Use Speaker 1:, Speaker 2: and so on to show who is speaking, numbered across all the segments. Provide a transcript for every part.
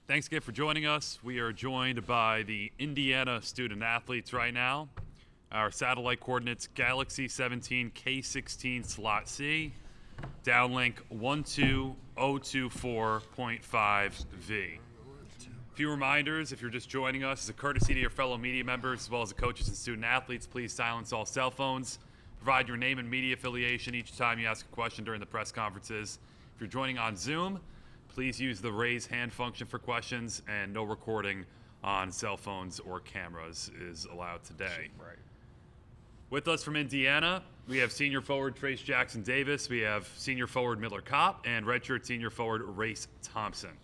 Speaker 1: Thanks again for joining us. We are joined by the Indiana student athletes right now. Our satellite coordinates Galaxy 17 K16 slot C, downlink 12024.5V. A few reminders, if you're just joining us, as a courtesy to your fellow media members as well as the coaches and student athletes, please silence all cell phones. Provide your name and media affiliation each time you ask a question during the press conferences. If you're joining on Zoom, please use the raise hand function for questions, and no recording on cell phones or cameras is allowed today.
Speaker 2: Right.
Speaker 1: With us from Indiana, we have senior forward Trayce Jackson-Davis, we have senior forward Miller Kopp, and redshirt senior forward Race Thompson.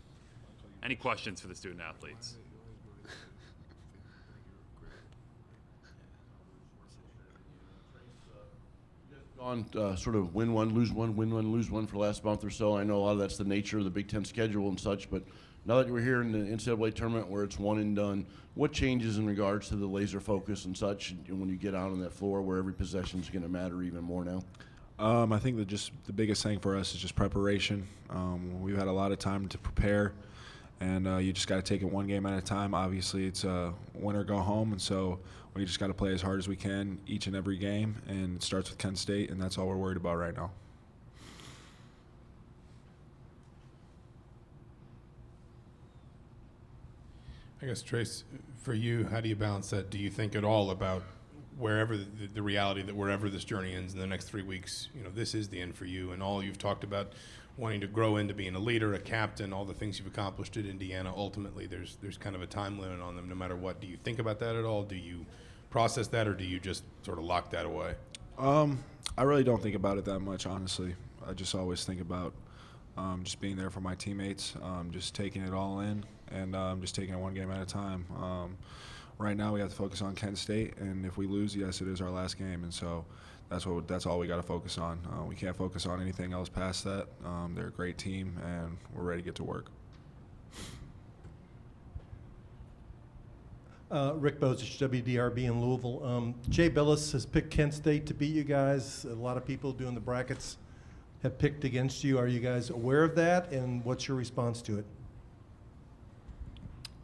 Speaker 1: Any questions for the student athletes?
Speaker 3: On sort of win one, lose one, win one, lose one for the last month or so. I know a lot of that's the nature of the Big Ten schedule and such, but now that we're here in the NCAA tournament where it's one and done, what changes in regards to the laser focus and such and when you get out on that floor where every possession is going to matter even more now?
Speaker 2: I think that just the biggest thing for us is just preparation. We've had a lot of time to prepare, and you just got to take it one game at a time. Obviously, it's win or go home, and so we just got to play as hard as we can each and every game, and it starts with Kent State, and that's all we're worried about right now.
Speaker 4: I guess, Trayce, for you, how do you balance that? Do you think at all about wherever the reality that wherever this journey ends in the next 3 weeks, this is the end for you, and all you've talked about wanting to grow into being a leader, a captain, all the things you've accomplished at Indiana, ultimately there's kind of a time limit on them no matter what. Do you think about that at all? Do you process that, or do you just sort of lock that away?
Speaker 2: I really don't think about it that much, honestly. I just always think about just being there for my teammates, just taking it all in, and just taking it one game at a time. Right now we have to focus on Kent State, and if we lose, yes, it is our last game, and so that's all we got to focus on. We can't focus on anything else past that. They're a great team, and we're ready to get to work.
Speaker 5: Rick Bozich, WDRB in Louisville. Jay Billis has picked Kent State to beat you guys. A lot of people doing the brackets have picked against you. Are you guys aware of that, and what's your response to it?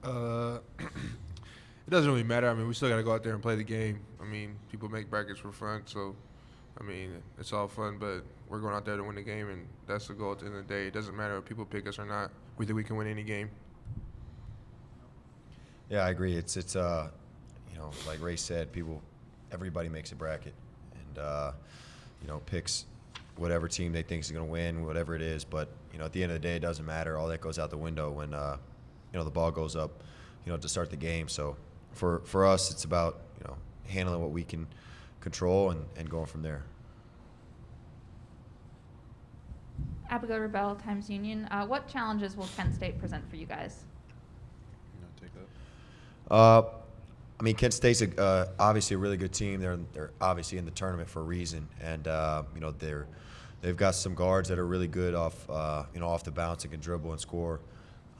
Speaker 6: It doesn't really matter. I mean, we still got to go out there and play the game. I mean, people make brackets for fun, so, I mean, it's all fun, but we're going out there to win the game, and that's the goal at the end of the day. It doesn't matter if people pick us or not. We think we can win any game.
Speaker 7: Yeah, I agree. It's like Ray said, everybody makes a bracket, and picks whatever team they think is going to win, whatever it is. But at the end of the day, it doesn't matter. All that goes out the window when the ball goes up, to start the game. So for us, it's about handling what we can control and going from there.
Speaker 8: Abigail Rebel, Times Union. What challenges will Kent State present for you guys?
Speaker 2: Take that.
Speaker 7: I mean, Kent State's obviously a really good team. They're obviously in the tournament for a reason, and they've got some guards that are really good off the bounce and can dribble and score,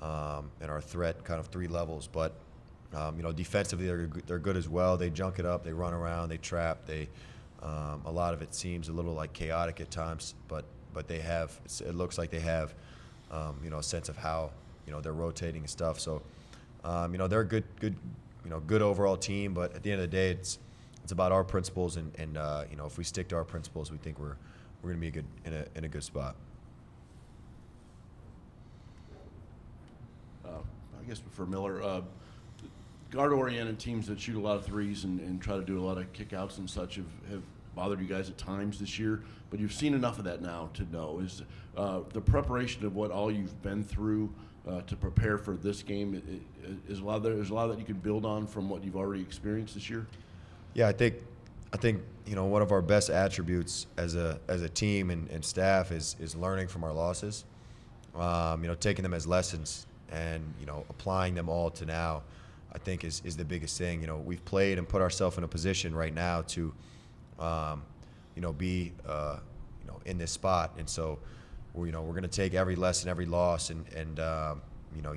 Speaker 7: and are threat kind of 3 levels. But defensively they're good as well. They junk it up, they run around, they trap. A lot of it seems a little like chaotic at times, but it looks like they have a sense of how they're rotating and stuff. So. They're a good overall team, but at the end of the day, it's about our principles, and if we stick to our principles, we think we're going to be in a good spot.
Speaker 3: I guess for Miller, guard-oriented teams that shoot a lot of threes and try to do a lot of kickouts and such have bothered you guys at times this year, but you've seen enough of that now to know is the preparation of what all you've been through to prepare for this game. There's a lot that you can build on from what you've already experienced this year.
Speaker 7: Yeah, I think one of our best attributes as a team and staff is learning from our losses, taking them as lessons and applying them all to now. I think is the biggest thing. We've played and put ourselves in a position right now to be in this spot, and so we're going to take every lesson, every loss, and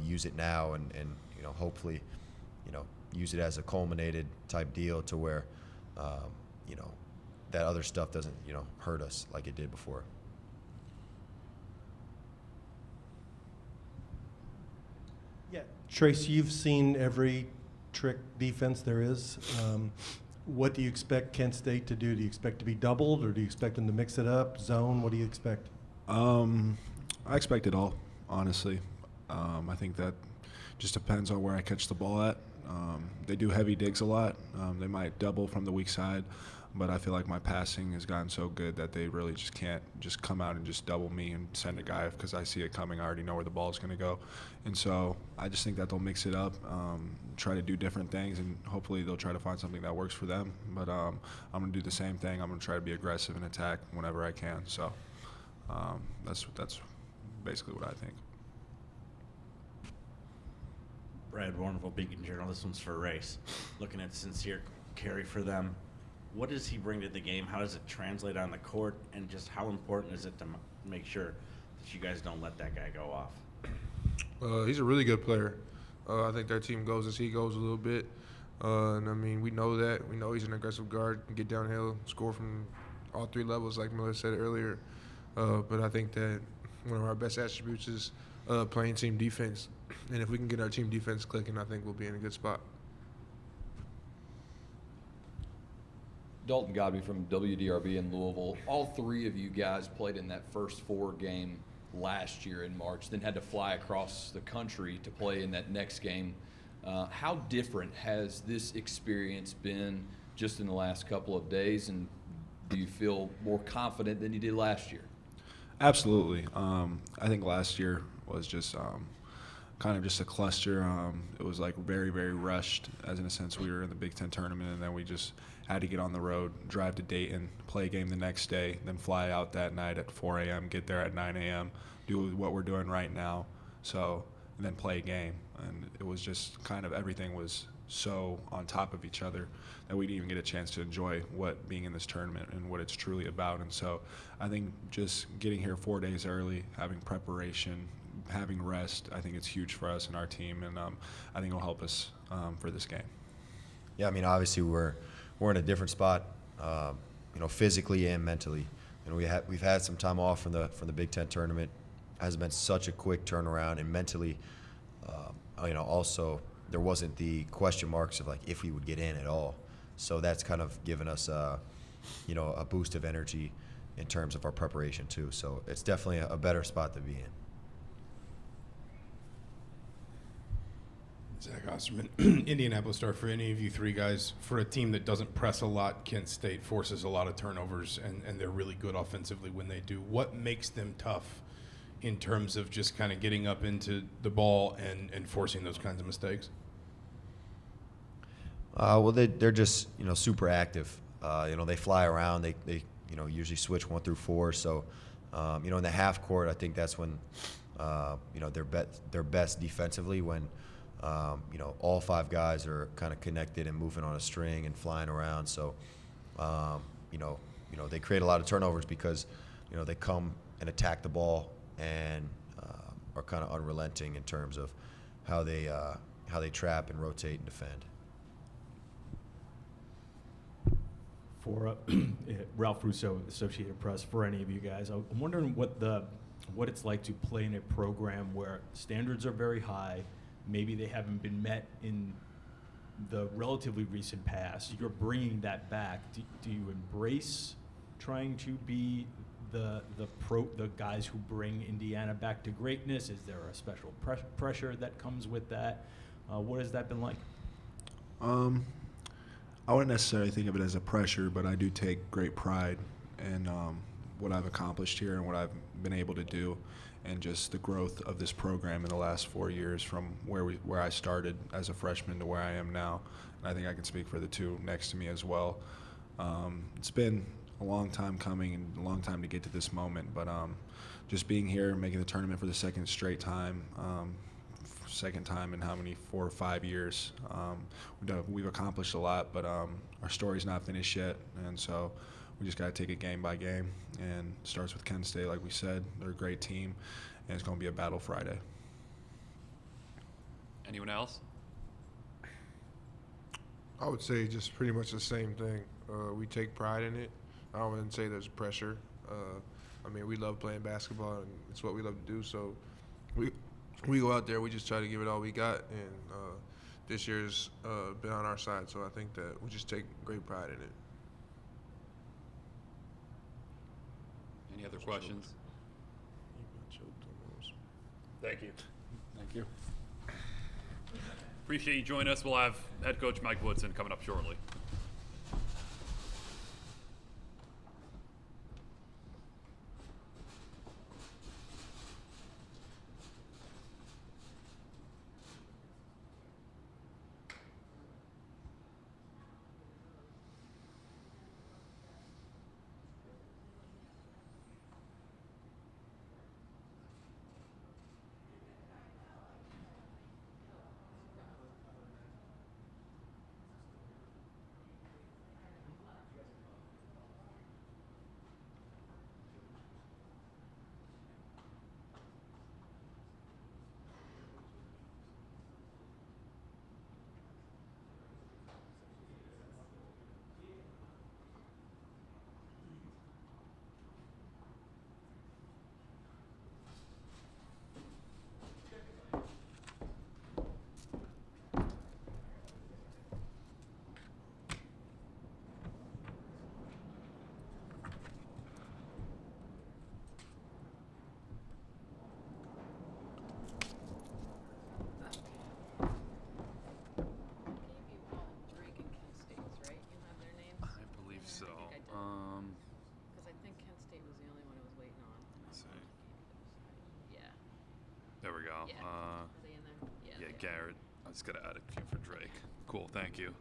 Speaker 7: use it now, and hopefully use it as a culminated type deal to where that other stuff doesn't hurt us like it did before.
Speaker 5: Yeah, Trayce, you've seen every trick defense there is. What do you expect Kent State to do? Do you expect to be doubled, or do you expect them to mix it up, zone? What do you expect?
Speaker 2: I expect it all, honestly. I think that just depends on where I catch the ball at. They do heavy digs a lot. They might double from the weak side, but I feel like my passing has gotten so good that they really just can't just come out and just double me and send a guy because I see it coming. I already know where the ball is going to go. And so I just think that they'll mix it up, try to do different things, and hopefully they'll try to find something that works for them. But I'm going to do the same thing. I'm going to try to be aggressive and attack whenever I can. So that's basically what I think.
Speaker 9: Brad Warnerville, Beacon Journal. This one's for Race. Looking at Sincere carry for them, what does he bring to the game? How does it translate on the court? And just how important is it to make sure that you guys don't let that guy go off?
Speaker 6: He's a really good player. I think their team goes as he goes a little bit. And I mean, we know that. We know he's an aggressive guard, can get downhill, score from all three levels, like Miller said earlier. But I think that one of our best attributes is playing team defense. And if we can get our team defense clicking, I think we'll be in a good spot.
Speaker 10: Dalton Godby from WDRB in Louisville. All three of you guys played in that first 4 game last year in March, then had to fly across the country to play in that next game. How different has this experience been just in the last couple of days, and do you feel more confident than you did last year?
Speaker 2: Absolutely. I think last year was just kind of just a cluster. It was like very, very rushed, as in a sense we were in the Big Ten tournament, and then we just had to get on the road, drive to Dayton, play a game the next day, then fly out that night at 4 a.m., get there at 9 a.m., do what we're doing right now, and then play a game. And it was just kind of everything was so on top of each other that we didn't even get a chance to enjoy what being in this tournament and what it's truly about. And so I think just getting here 4 days early, having preparation, having rest, I think it's huge for us and our team, and I think it'll help us for this game.
Speaker 7: Yeah, I mean, obviously we're in a different spot, physically and mentally. We've had some time off from the Big Ten tournament. It hasn't been such a quick turnaround, and mentally, also there wasn't the question marks of like if we would get in at all. So that's kind of given us a boost of energy in terms of our preparation too. So it's definitely a better spot to be in.
Speaker 4: Zach Osterman, Indianapolis Star. For any of you three guys, for a team that doesn't press a lot, Kent State forces a lot of turnovers, and they're really good offensively when they do. What makes them tough in terms of just kind of getting up into the ball and forcing those kinds of mistakes?
Speaker 7: Well, they're just super active. They fly around. They usually switch 1 through 4. So in the half court, I think that's when they're best defensively, when all 5 guys are kind of connected and moving on a string and flying around. So they create a lot of turnovers because they come and attack the ball and are kind of unrelenting in terms of how they trap and rotate and defend.
Speaker 11: For Ralph Russo, Associated Press, for any of you guys, I'm wondering what it's like to play in a program where standards are very high. Maybe they haven't been met in the relatively recent past. You're bringing that back. Do you embrace trying to be the guys who bring Indiana back to greatness? Is there a special pressure that comes with that? What has that been like?
Speaker 2: I wouldn't necessarily think of it as a pressure, but I do take great pride in what I've accomplished here and what I've been able to do, and just the growth of this program in the last 4 years from where I started as a freshman to where I am now. And I think I can speak for the two next to me as well. It's been a long time coming and a long time to get to this moment, but just being here, making the tournament for the second straight time, second time in how many, 4 or 5 years. We've accomplished a lot, but our story's not finished yet, and so we just got to take it game by game. And it starts with Kent State, like we said. They're a great team, and it's going to be a battle Friday.
Speaker 1: Anyone else?
Speaker 6: I would say just pretty much the same thing. We take pride in it. I wouldn't say there's pressure. We love playing basketball, and it's what we love to do. So we go out there, we just try to give it all we got, and this year's been on our side, so I think that we just take great pride in it.
Speaker 1: Any other questions? Thank you.
Speaker 2: Thank you.
Speaker 1: Appreciate you joining us. We'll have head coach Mike Woodson coming up shortly. There we go.
Speaker 12: Yeah. Are they in there?
Speaker 1: Yeah, Garrett. I just got to add a few for Drake. Cool, thank you.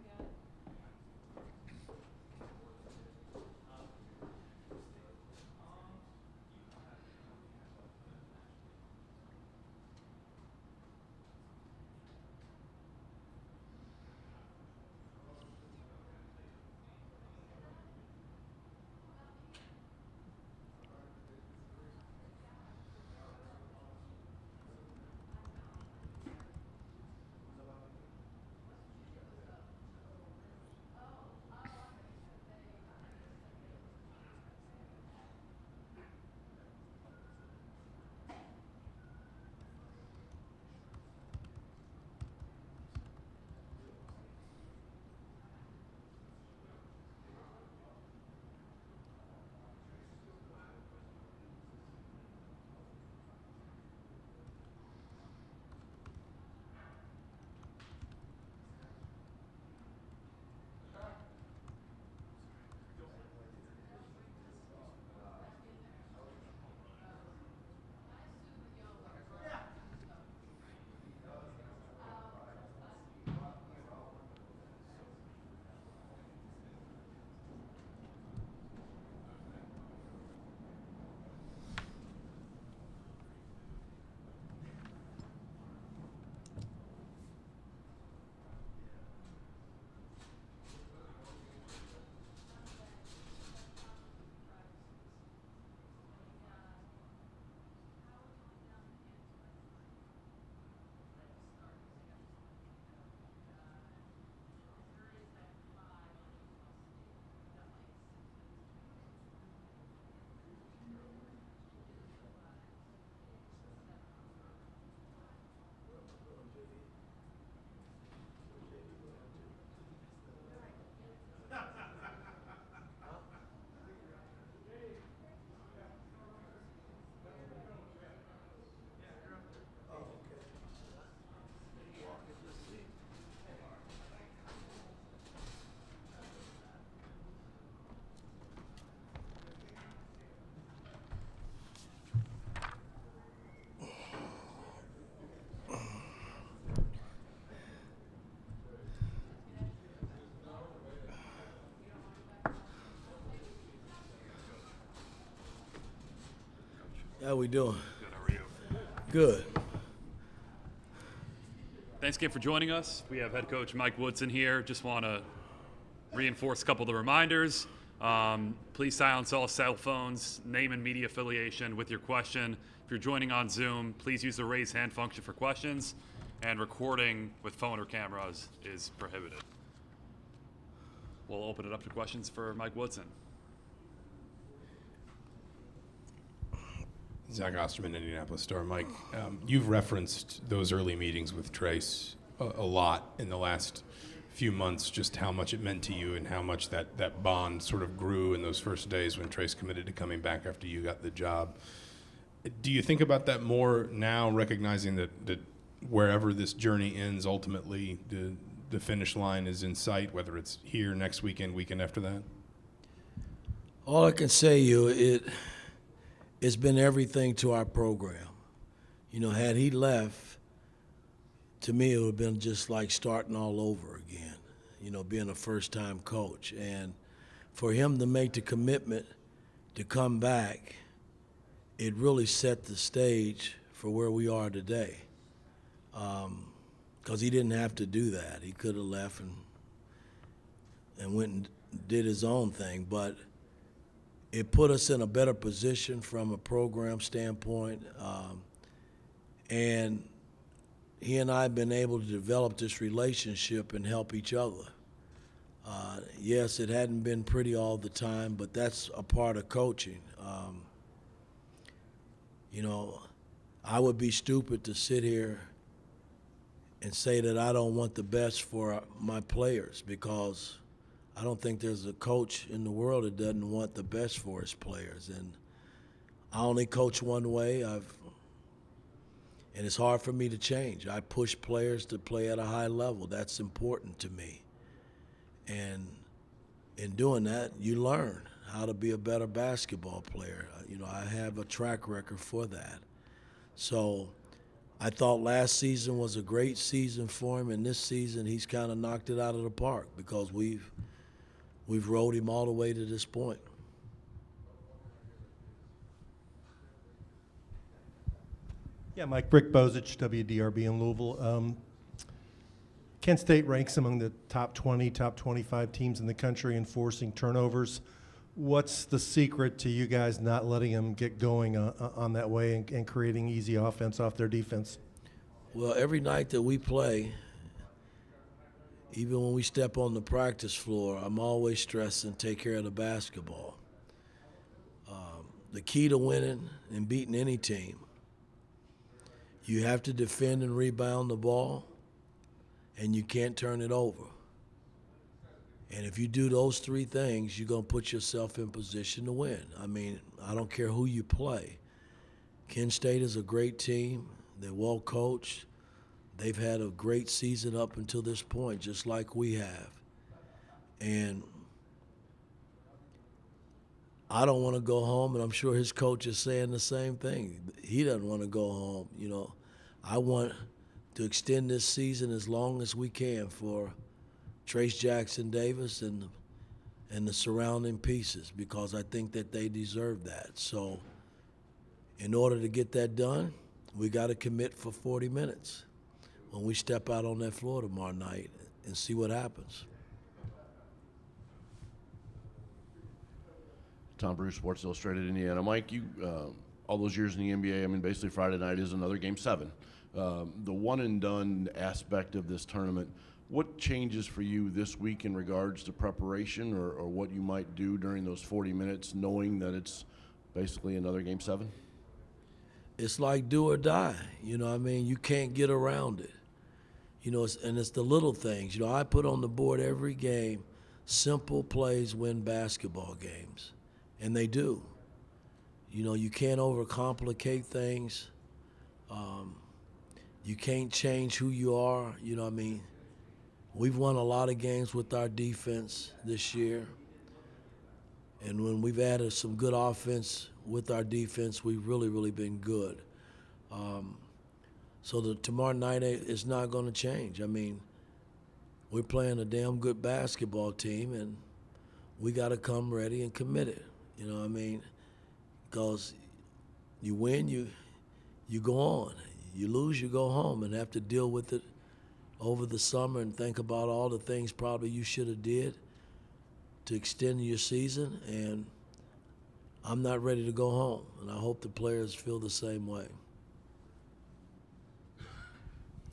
Speaker 13: How we doing?
Speaker 1: Good, how are you?
Speaker 13: Good.
Speaker 1: Thanks again for joining us. We have head coach Mike Woodson here. Just want to reinforce a couple of the reminders. Please silence all cell phones, name and media affiliation with your question. If you're joining on Zoom, please use the raise hand function for questions, and recording with phone or cameras is prohibited. We'll open it up to questions for Mike Woodson.
Speaker 4: Zach Osterman, Indianapolis Star. Mike, you've referenced those early meetings with Trayce a lot in the last few months, just how much it meant to you and how much that bond sort of grew in those first days when Trayce committed to coming back after you got the job. Do you think about that more now, recognizing that wherever this journey ends, ultimately the finish line is in sight, whether it's here next weekend after that?
Speaker 13: All I can say it's been everything to our program. You know, had he left, to me it would have been just like starting all over again, you know, being a first-time coach. And for him to make the commitment to come back, it really set the stage for where we are today. Because he didn't have to do that. He could have left and went and did his own thing. But it put us in a better position from a program standpoint. And he and I have been able to develop this relationship and help each other. Yes, it hadn't been pretty all the time, but that's a part of coaching. You know, I would be stupid to sit here and say that I don't want the best for my players, because I don't think there's a coach in the world that doesn't want the best for his players. And I only coach one way, and it's hard for me to change. I push players to play at a high level. That's important to me. And in doing that, you learn how to be a better basketball player. You know, I have a track record for that. So I thought last season was a great season for him, and this season he's kind of knocked it out of the park because we've rode him all the way to this point.
Speaker 5: Yeah, Mike, Rick Bozich, WDRB in Louisville. Kent State ranks among the top 20, top 25 teams in the country in forcing turnovers. What's the secret to you guys not letting them get going on that way and creating easy offense off their defense?
Speaker 13: Well, every night that we play, even when we step on the practice floor, I'm always stressing take care of the basketball. The key to winning and beating any team, you have to defend and rebound the ball, and you can't turn it over. And if you do those three things, you're going to put yourself in position to win. I mean, I don't care who you play. Kent State is a great team. They're well coached. They've had a great season up until this point, just like we have. And I don't want to go home, and I'm sure his coach is saying the same thing. He doesn't want to go home. You know, I want to extend this season as long as we can for Trayce Jackson-Davis and the surrounding pieces, because I think that they deserve that. So in order to get that done, we got to commit for 40 minutes when we step out on that floor tomorrow night and see what happens.
Speaker 3: Tom Bruce, Sports Illustrated, Indiana. Mike, you all those years in the NBA, I mean, basically Friday night is another Game 7. The one-and-done aspect of this tournament, what changes for you this week in regards to preparation or what you might do during those 40 minutes knowing that it's basically another Game 7?
Speaker 13: It's like do or die. You know what I mean? You can't get around it. You know, it's the little things. You know, I put on the board every game, simple plays win basketball games, and they do. You know, you can't overcomplicate things. You can't change who you are. You know what I mean? We've won a lot of games with our defense this year. And when we've added some good offense with our defense, we've really, really been good. So tomorrow night is not going to change. I mean, we're playing a damn good basketball team, and we got to come ready and committed. You know what I mean? Because you win, you go on. You lose, you go home and have to deal with it over the summer and think about all the things probably you should have did to extend your season. And I'm not ready to go home, and I hope the players feel the same way.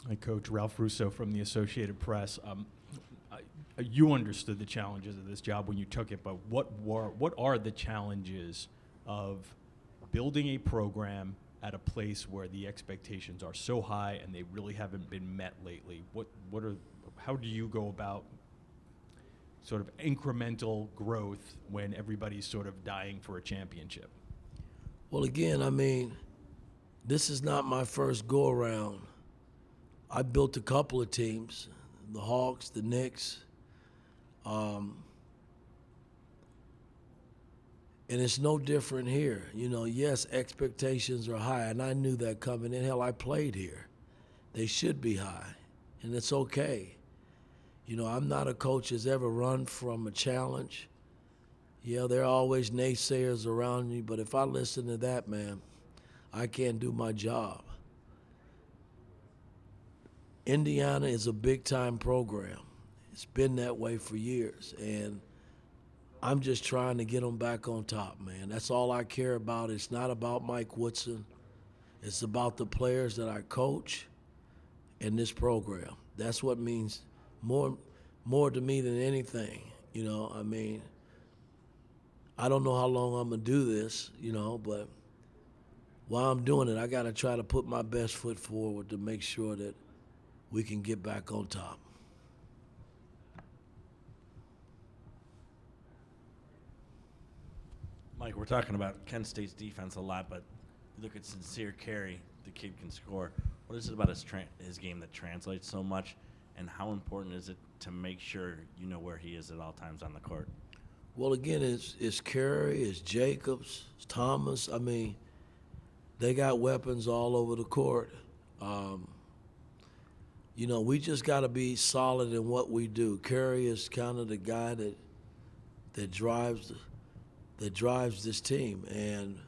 Speaker 11: Hi, Coach. Ralph Russo from the Associated Press. You understood the challenges of this job when you took it, but what are the challenges of building a program at a place where the expectations are so high and they really haven't been met lately? How do you go about sort of incremental growth when everybody's sort of dying for a championship?
Speaker 13: Well, again, I mean, this is not my first go-around. I built a couple of teams, the Hawks, the Knicks. And it's no different here. You know, yes, expectations are high, and I knew that coming in. Hell, I played here. They should be high, and it's okay. You know, I'm not a coach that's ever run from a challenge. Yeah, there are always naysayers around me, but if I listen to that, man, I can't do my job. Indiana is a big-time program. It's been that way for years, and I'm just trying to get them back on top, man. That's all I care about. It's not about Mike Woodson. It's about the players that I coach in this program. That's what means more to me than anything. You know, I mean, I don't know how long I'm going to do this, you know, but while I'm doing it, I got to try to put my best foot forward to make sure that we can get back on top.
Speaker 9: Mike, we're talking about Kent State's defense a lot, but you look at Sincere Carey, the kid can score. What is it about his game that translates so much, and how important is it to make sure you know where he is at all times on the court?
Speaker 13: Well, again, it's Carey, it's Jacobs, it's Thomas. I mean, they got weapons all over the court. You know, we just got to be solid in what we do. Carey is kind of the guy that drives this team, and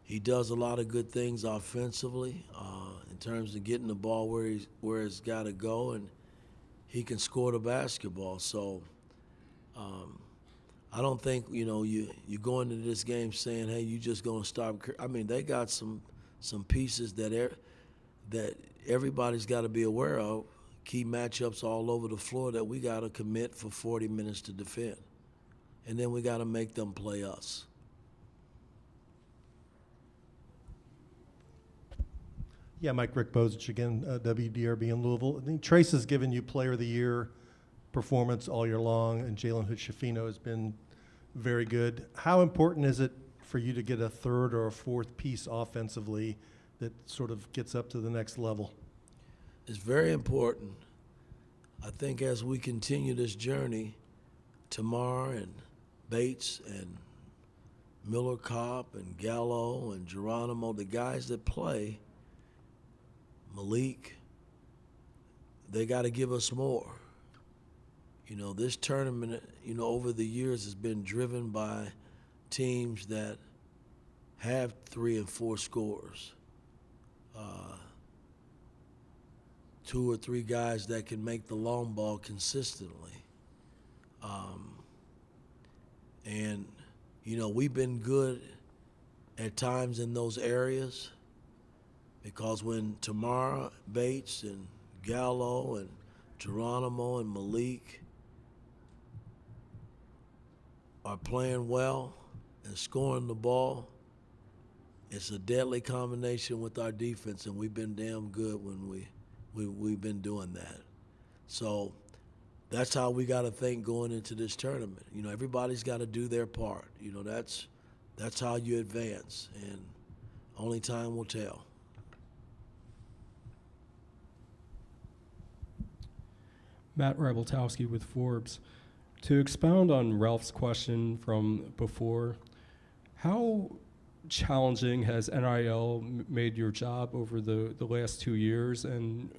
Speaker 13: he does a lot of good things offensively in terms of getting the ball where it's got to go, and he can score the basketball. So I don't think, you know, you go into this game saying, hey, you just going to stop. I mean, they got some pieces that everybody's got to be aware of, key matchups all over the floor that we got to commit for 40 minutes to defend. And then we got to make them play us.
Speaker 5: Yeah, Mike, Rick Bozich again, WDRB in Louisville. I think Trayce has given you Player of the Year performance all year long, and Jalen Hood-Schifino has been very good. How important is it for you to get a third or a fourth piece offensively that sort of gets up to the next level?
Speaker 13: It's very important. I think as we continue this journey, Tamar and Bates and Miller Kopp and Gallo and Geronimo, the guys that play, Malik, they got to give us more. You know, this tournament, you know, over the years has been driven by teams that have 3 and 4 scorers. 2 or 3 guys that can make the long ball consistently. And, you know, we've been good at times in those areas because when Tamara, Bates, and Gallo, and Geronimo, and Malik are playing well and scoring the ball, it's a deadly combination with our defense, and we've been damn good when we've been doing that. So that's how we got to think going into this tournament. You know, everybody's got to do their part. You know, that's how you advance, and only time will tell.
Speaker 14: Matt Rybaltowski with Forbes. To expound on Ralph's question from before, how challenging has NIL made your job over the last 2 years, and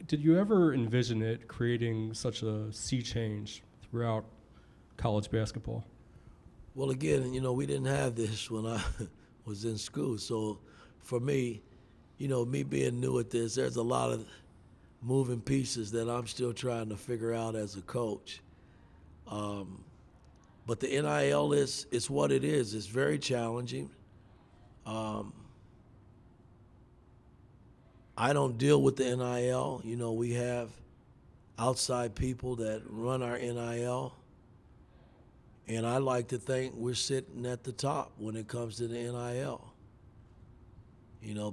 Speaker 14: did you ever envision it creating such a sea change throughout college basketball?
Speaker 13: Well, again, you know, we didn't have this when I was in school. So for me, you know, me being new at this, there's a lot of moving pieces that I'm still trying to figure out as a coach. But the NIL it's what it is. It's very challenging. I don't deal with the NIL. You know, we have outside people that run our NIL. And I like to think we're sitting at the top when it comes to the NIL.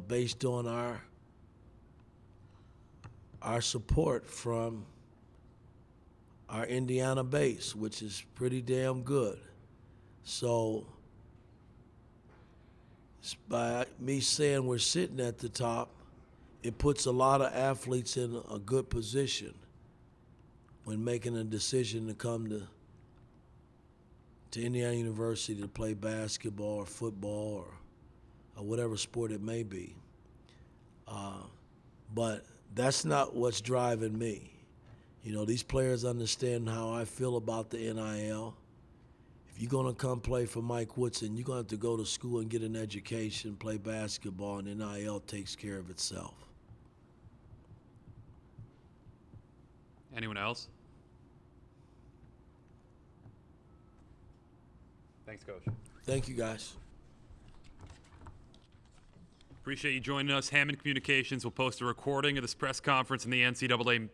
Speaker 13: based on our support from our Indiana base, which is pretty damn good. So by me saying we're sitting at the top, it puts a lot of athletes in a good position when making a decision to come to Indiana University to play basketball or football or whatever sport it may be. But that's not what's driving me. These players understand how I feel about the NIL. If you're going to come play for Mike Woodson, you're going to have to go to school and get an education, play basketball, and NIL takes care of itself.
Speaker 1: Anyone else? Thanks, Coach.
Speaker 13: Thank you, guys.
Speaker 1: Appreciate you joining us. Hammond Communications will post a recording of this press conference in the NCAA